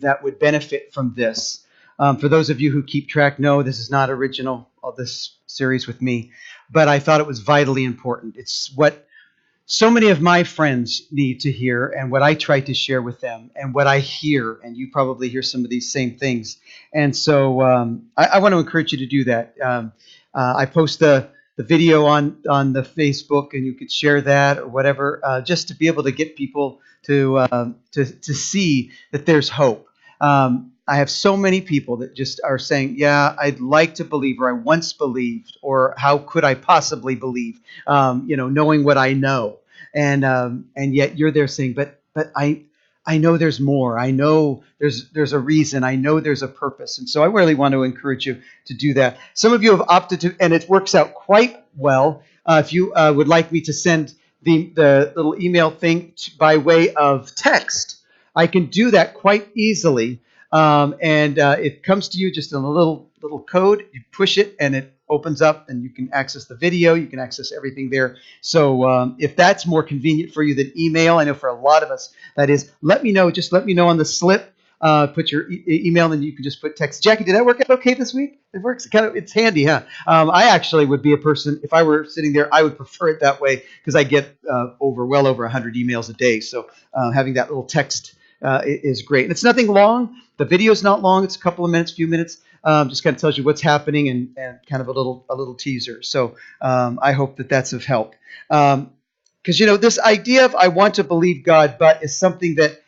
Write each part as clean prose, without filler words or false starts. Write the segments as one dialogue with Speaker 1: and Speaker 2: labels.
Speaker 1: that would benefit from this. For those of you who keep track, no, this is not original, this series with me, but I thought it was vitally important. It's what so many of my friends need to hear, and what I try to share with them, and what I hear, and you probably hear some of these same things. And so I want to encourage you to do that. I post the video on the Facebook, and you could share that or whatever, just to be able to get people to see that there's hope. I have so many people that just are saying, "Yeah, I'd like to believe," or "I once believed," or "How could I possibly believe?" Knowing what I know, and yet you're there saying, "But I know there's more. I know there's a reason. I know there's a purpose." And so I really want to encourage you to do that. Some of you have opted to, and it works out quite well. If you would like me to send the little email thing by way of text, I can do that quite easily. And it comes to you just in a little code. You push it, and it opens up, and you can access the video. You can access everything there. So if that's more convenient for you than email, I know for a lot of us that is. Let me know. Just let me know on the slip. Put your email, and then you can just put text. Jackie, did that work out okay this week? It works. It's handy, huh? I actually would be a person, if I were sitting there, I would prefer it that way, because I get well over 100 emails a day. So having that little text is great. And it's nothing long. The video is not long. It's a couple of minutes, few minutes. Just kind of tells you what's happening, and kind of a little teaser. So I hope that that's of help. Because this idea of "I want to believe God, but" is something that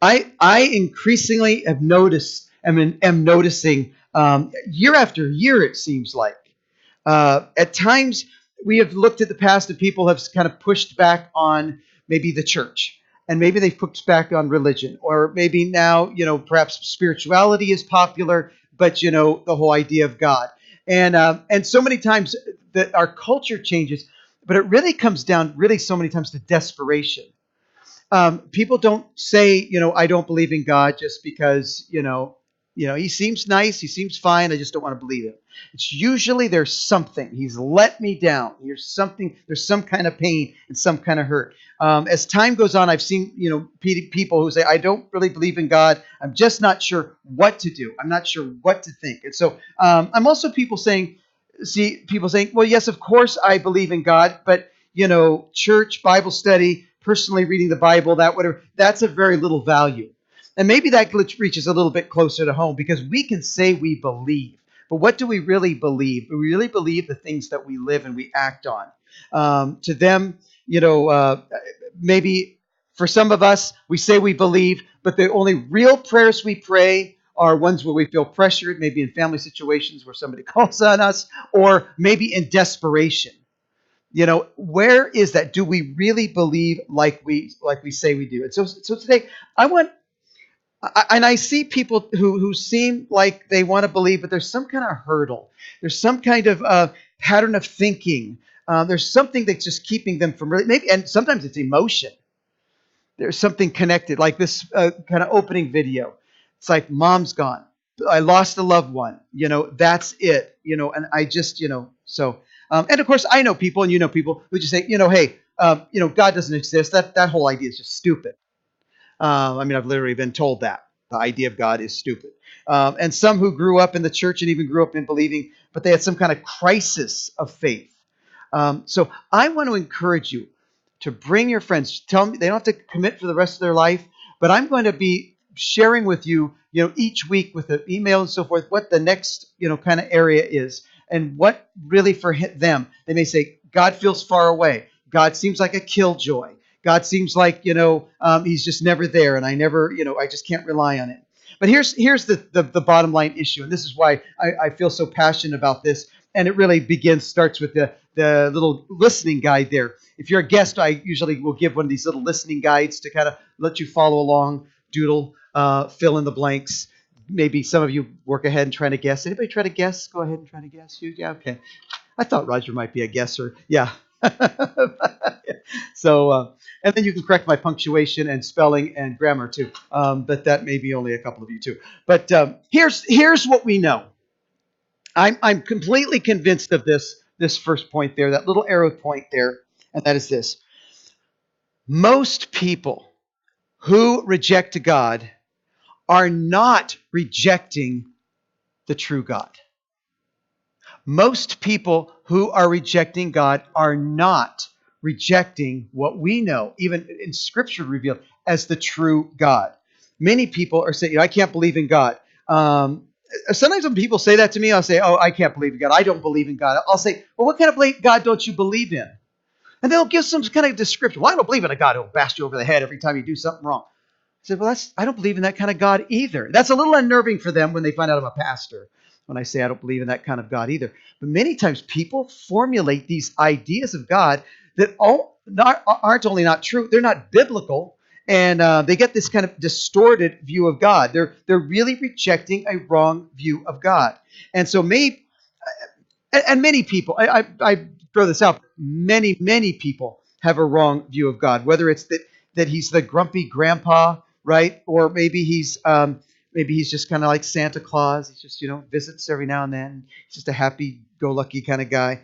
Speaker 1: I increasingly have noticed, am noticing year after year. It seems like at times we have looked at the past, and people have kind of pushed back on maybe the church, and maybe they've pushed back on religion, or maybe now perhaps spirituality is popular, but the whole idea of God, and so many times that our culture changes, but it really comes down so many times to desperation. People don't say, "I don't believe in God," just because, he seems nice, he seems fine, I just don't want to believe him. It's usually there's something. He's let me down. There's some kind of pain and some kind of hurt. As time goes on, I've seen, people who say, "I don't really believe in God. I'm just not sure what to do. I'm not sure what to think." And so I'm also people saying, "Well, yes, of course I believe in God, but, church, Bible study, personally reading the Bible, that's of very little value." And maybe that glitch reaches a little bit closer to home, because we can say we believe, but what do we really believe? We really believe the things that we live and we act on. To them, maybe for some of us, we say we believe, but the only real prayers we pray are ones where we feel pressured, maybe in family situations where somebody calls on us, or maybe in desperation. Where is that? Do we really believe like we say we do? And so today, I see people who seem like they want to believe, but there's some kind of hurdle. There's some kind of pattern of thinking. There's something that's just keeping them from really, maybe, and sometimes it's emotion. There's something connected, like this kind of opening video. It's like, mom's gone. I lost a loved one. That's it. And I just, so. And of course, I know people, and people who just say, "Hey, God doesn't exist. That whole idea is just stupid." I've literally been told that the idea of God is stupid. And some who grew up in the church and even grew up in believing, but they had some kind of crisis of faith. So I want to encourage you to bring your friends. Tell them they don't have to commit for the rest of their life, but I'm going to be sharing with you, each week with an email and so forth, what the next, kind of area is, and what really for them. They may say, "God feels far away. God seems like a killjoy. God seems like, he's just never there, and I never, I just can't rely on it." But here's the bottom line issue, and this is why I feel so passionate about this. And it really starts with the little listening guide there. If you're a guest, I usually will give one of these little listening guides to kind of let you follow along, doodle, fill in the blanks. Maybe some of you work ahead and try to guess. Anybody try to guess? Go ahead and try to guess. Yeah, okay. I thought Roger might be a guesser. Yeah. So, and then you can correct my punctuation and spelling and grammar too. But that may be only a couple of you too. But here's what we know. I'm completely convinced of this first point there, that little arrow point there, and that is this. Most people who reject God are not rejecting the true God. Most people who are rejecting God are not rejecting what we know, even in Scripture revealed, as the true God. Many people are saying, I can't believe in God. Sometimes when people say that to me, I'll say, I can't believe in God. I don't believe in God. I'll say, well, what kind of God don't you believe in? And they'll give some kind of description. Well, I don't believe in a God who'll bash you over the head every time you do something wrong. I said, well, I don't believe in that kind of God either. That's a little unnerving for them when they find out I'm a pastor, when I say I don't believe in that kind of God either. But many times people formulate these ideas of God that aren't only not true, they're not biblical, and they get this kind of distorted view of God. They're really rejecting a wrong view of God. And so many people, I throw this out, many people have a wrong view of God, whether it's that he's the grumpy grandpa, right? Or maybe he's just kind of like Santa Claus. He just, visits every now and then. He's just a happy-go-lucky kind of guy.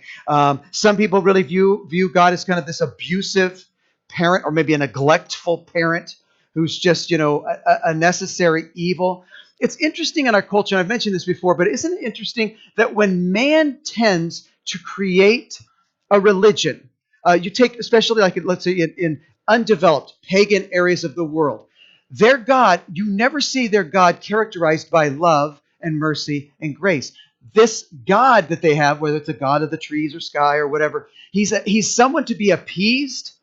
Speaker 1: Some people really view God as kind of this abusive parent, or maybe a neglectful parent who's just, a necessary evil. It's interesting in our culture, and I've mentioned this before, but isn't it interesting that when man tends to create a religion, you take especially like, let's say, in undeveloped pagan areas of the world, their God, you never see their God characterized by love and mercy and grace. This God that they have, whether it's a God of the trees or sky or whatever, he's someone to be appeased.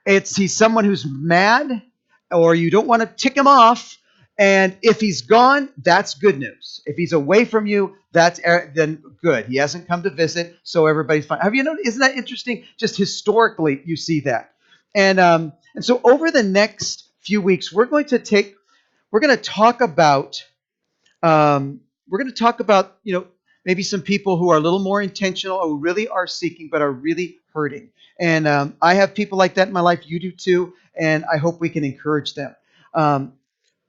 Speaker 1: He's someone who's mad, or you don't want to tick him off. And if he's gone, that's good news. If he's away from you, then good. He hasn't come to visit, so everybody's fine. Have you noticed? Isn't that interesting? Just historically, you see that. And so over the next few weeks, we're going to talk about maybe some people who are a little more intentional, who really are seeking, but are really hurting. And I have people like that in my life. You do too. And I hope we can encourage them.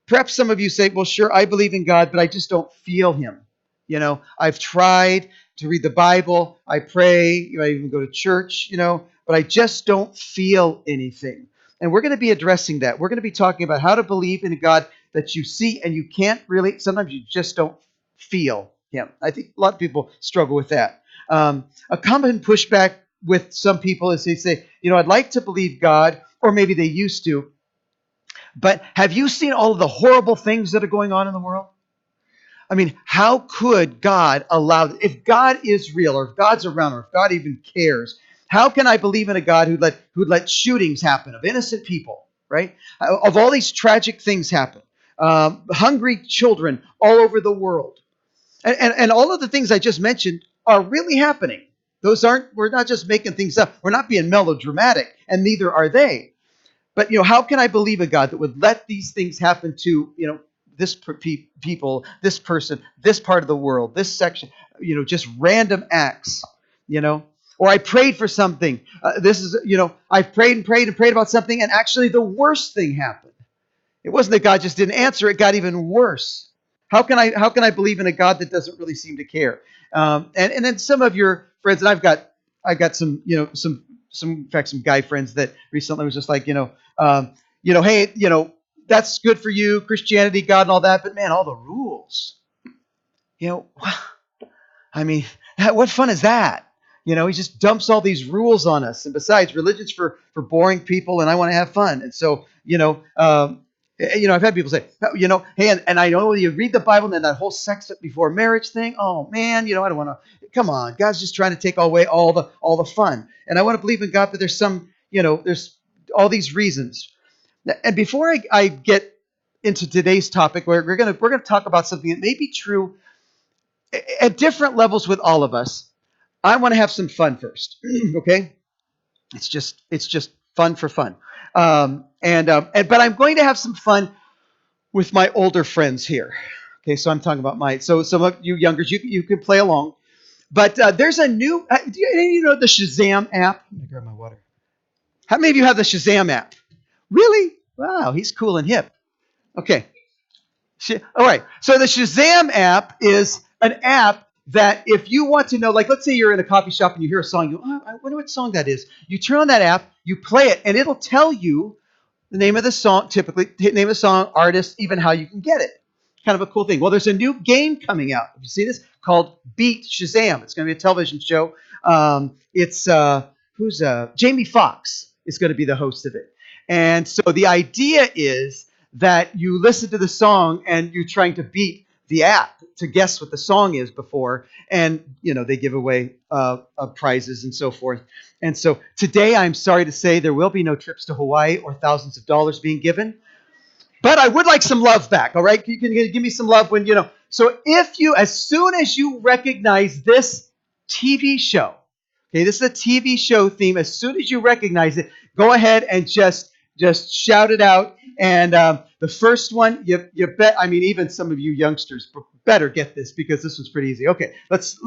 Speaker 1: Perhaps some of you say, well, sure, I believe in God, but I just don't feel him. I've tried to read the Bible. I pray. I even go to church, but I just don't feel anything. And we're going to be addressing that. We're going to be talking about how to believe in a God that you see and you can't really, sometimes you just don't feel him. I think a lot of people struggle with that. A common pushback with some people is they say, I'd like to believe God, or maybe they used to, but have you seen all of the horrible things that are going on in the world? I mean, how could God allow, if God is real, or if God's around, or if God even cares, how can I believe in a God who'd let shootings happen of innocent people, right? Of all these tragic things happen. Hungry children all over the world. And all of the things I just mentioned are really happening. We're not just making things up. We're not being melodramatic, and neither are they. But, how can I believe a God that would let these things happen to, this people, this person, this part of the world, this section, just random acts, Or I prayed for something. I've prayed and prayed and prayed about something, and actually the worst thing happened. It wasn't that God just didn't answer, it got even worse. How can I believe in a God that doesn't really seem to care? And then some of your friends, and I've got some, in fact, some guy friends that recently was just like, hey, that's good for you, Christianity, God, and all that, but man, all the rules, I mean, what fun is that? He just dumps all these rules on us. And besides, religion's for boring people, and I want to have fun. And so, I've had people say, hey, and I know you read the Bible and then that whole sex before marriage thing. Oh man, I don't want to. Come on, God's just trying to take away all the fun. And I want to believe in God, but there's there's all these reasons. And before I get into today's topic, we're gonna talk about something that may be true at different levels with all of us. I want to have some fun first, okay? It's just fun for fun, but I'm going to have some fun with my older friends here. Okay, so I'm talking about so some of you youngers, you can play along, but there's a new. Do you know the Shazam app? Let me grab my water. How many of you have the Shazam app? Really? Wow, he's cool and hip. Okay. All right. So the Shazam app is an app that if you want to know, like let's say you're in a coffee shop and you hear a song, I wonder what song that is. You turn on that app, you play it, and it'll tell you the name of the song, typically name of the song, artist, even how you can get it. kind of a cool thing. Well, there's a new game coming out. Have you seen this? Called Beat Shazam. It's going to be a television show. It's who's Jamie Foxx is going to be the host of it. And so the idea is that you listen to the song and you're trying to beat the app to guess what the song is before, and they give away prizes and so forth. And so today, I'm sorry to say, there will be no trips to Hawaii or thousands of dollars being given. But I would like some love back, all right? You can give me some love when, So if you, as soon as you recognize this TV show, okay, this is a TV show theme. As soon as you recognize it, go ahead and just shout it out. And the first one, you bet. I mean, even some of you youngsters better get this because this one's pretty easy. Okay, let's